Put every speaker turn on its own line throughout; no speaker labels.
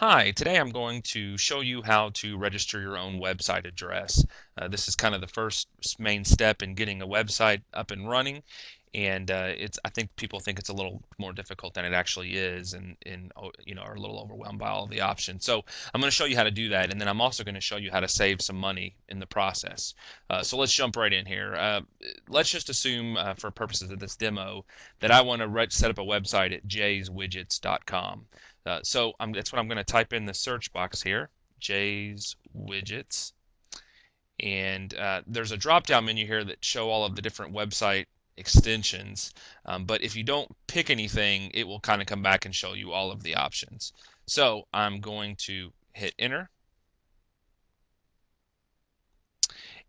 Hi, today I'm going to show you how to register your own website address. This is kind of the first main step in getting a website up and running, and I think people think it's a little more difficult than it actually is, and are a little overwhelmed by all of the options. So I'm going to show you how to do that, and then I'm also going to show you how to save some money in the process. So let's jump right in here. Let's just assume, for purposes of this demo, that I want to set up a website at jayswidgets.com. That's what I'm going to type in the search box here, Jay's Widgets. And there's a drop-down menu here that show all of the different website extensions. But if you don't pick anything, it will kind of come back and show you all of the options. So I'm going to hit enter.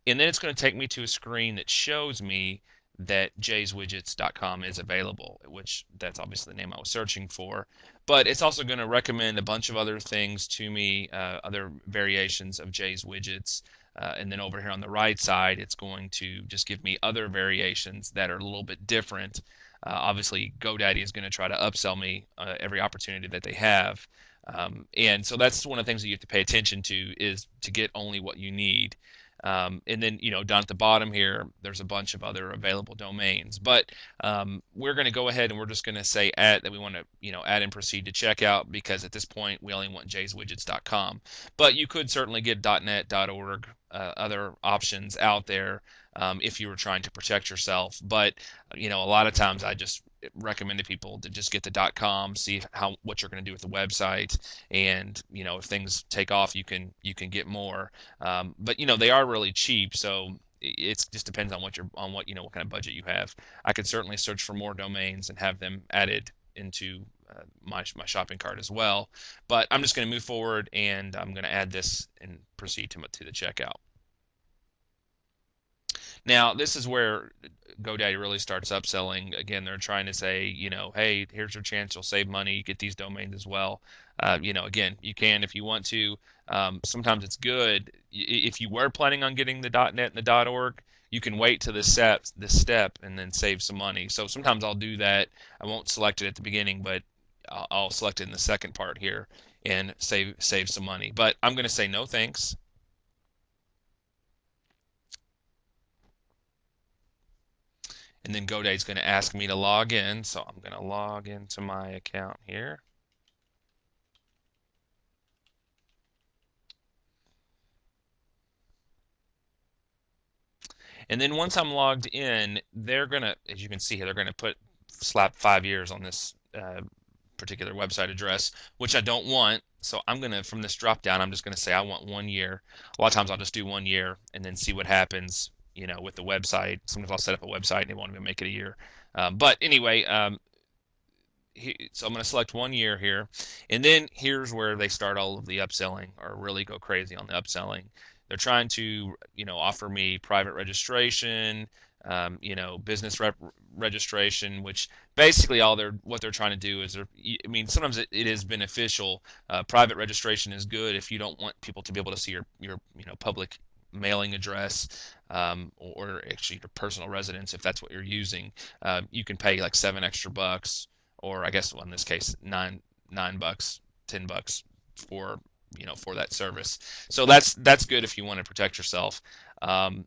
And then it's going to take me to a screen that shows me that jayswidgets.com is available, which that's obviously the name I was searching for. But it's also going to recommend a bunch of other things to me, other variations of Jay's Widgets. And then over here on the right side, it's going to just give me other variations that are a little bit different. Obviously, GoDaddy is going to try to upsell me every opportunity that they have. And so that's one of the things that you have to pay attention to, is to get only what you need. And then, down at the bottom here, there's a bunch of other available domains. But we're going to go ahead and we're just going to say that we want to, add and proceed to checkout, because at this point we only want jayswidgets.com. But you could certainly get .net, .org, other options out there if you were trying to protect yourself. But a lot of times I just recommend to people to just get the .com, see what you're going to do with the website, and if things take off, you can get more. But they are really cheap, so it just depends on what kind of budget you have. I could certainly search for more domains and have them added into my shopping cart as well. But I'm just going to move forward, and I'm going to add this and proceed to the checkout. Now, this is where GoDaddy really starts upselling. Again, they're trying to say, hey, here's your chance, you'll save money, get these domains as well. Again, you can if you want to. Sometimes it's good if you were planning on getting the .net and the .org. You can wait to this step and then save some money. So sometimes I'll do that. I won't select it at the beginning, but I'll select it in the second part here and save some money. But I'm going to say no thanks. And then GoDaddy's going to ask me to log in, so I'm going to log into my account here. And then once I'm logged in, they're going to, as you can see here, they're going to slap 5 years on this particular website address, which I don't want. So I'm going to, from this drop down, I'm just going to say I want 1 year. A lot of times I'll just do 1 year and then see what happens, with the website. Sometimes I'll set up a website and they won't even make it a year. But anyway, so I'm going to select 1 year here, and then here's where they start all of the upselling, or really go crazy on the upselling. They're trying to, offer me private registration, business registration, which basically what they're trying to do is, sometimes it is beneficial. Private registration is good if you don't want people to be able to see your public mailing address, or actually your personal residence if that's what you're using. You can pay like $7 extra, or I guess, well, in this case, $9, $10 for for that service. So that's good if you want to protect yourself. Um,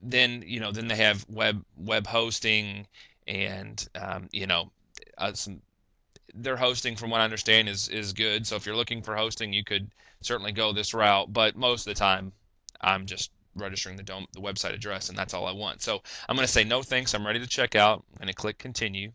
then they have web hosting, and their hosting, from what I understand, is good. So if you're looking for hosting, you could certainly go this route. But most of the time, I'm just registering the website address, and that's all I want. So I'm going to say no thanks. I'm ready to check out. I'm going to click continue.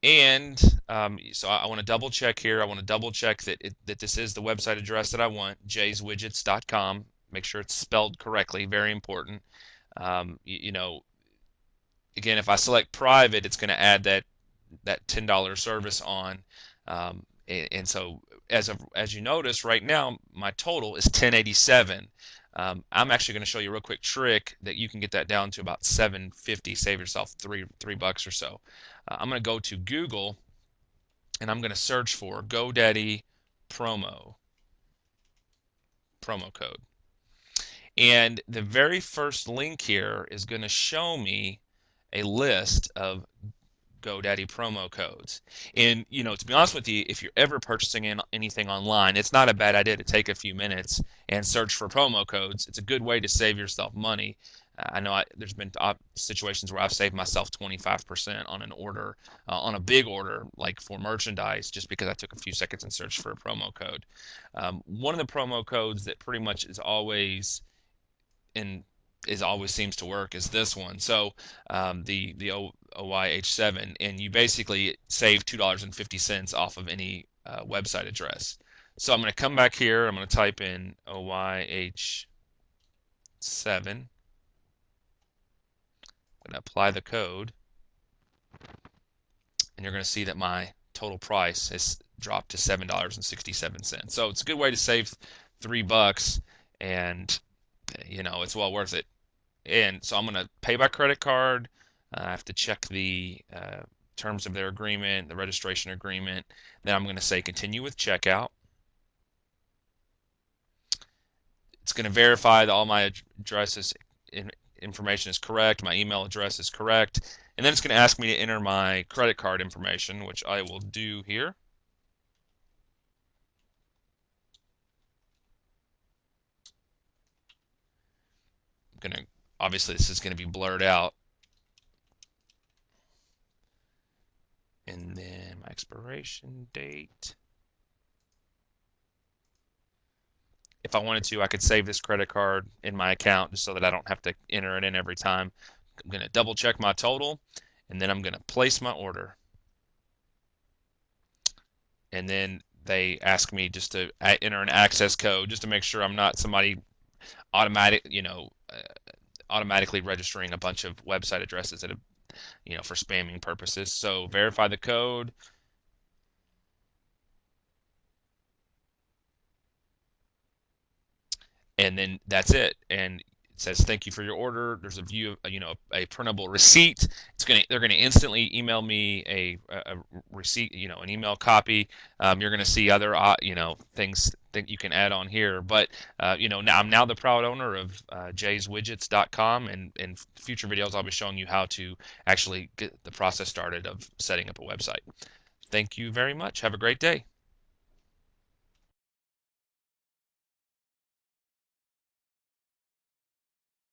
And so I want to double check here. I want to double check that this is the website address that I want, jayswidgets.com. Make sure it's spelled correctly, very important. Um, you, know, Again, if I select private, it's going to add that $10 service on. And so as you notice right now, my total is 1087. I'm actually going to show you a real quick trick that you can get that down to about 750. Save yourself three bucks or so. I'm going to go to Google, and I'm going to search for GoDaddy promo code. And the very first link here is going to show me a list of GoDaddy promo codes. And, to be honest with you, if you're ever purchasing anything online, it's not a bad idea to take a few minutes and search for promo codes. It's a good way to save yourself money. I know there's been situations where I've saved myself 25% on an order, on a big order, like for merchandise, just because I took a few seconds and searched for a promo code. One of the promo codes that pretty much is always always seems to work is this one. So the OYH7, and you basically save $2.50 off of any website address. So I'm going to come back here. I'm going to type in OYH7. I'm going to apply the code, and you're going to see that my total price has dropped to $7.67. So it's a good way to save $3, and it's well worth it. And so I'm going to pay by credit card. I have to check the terms of their agreement, the registration agreement. Then I'm going to say continue with checkout. It's going to verify that all my addresses information is correct, my email address is correct, and then it's going to ask me to enter my credit card information, which I will do here. Obviously this is going to be blurred out. And then my expiration date. If I wanted to, I could save this credit card in my account just so that I don't have to enter it in every time. I'm going to double check my total, and then I'm going to place my order. And then they ask me just to enter an access code just to make sure I'm not somebody automatically registering a bunch of website addresses that have, for spamming purposes. So verify the code. And then that's it. And it says thank you for your order. There's a view of a printable receipt. They're gonna instantly email me a receipt, an email copy. You're gonna see other things that you can add on here. But now I'm the proud owner of jayswidgets.com, and in future videos I'll be showing you how to actually get the process started of setting up a website. Thank you very much. Have a great day.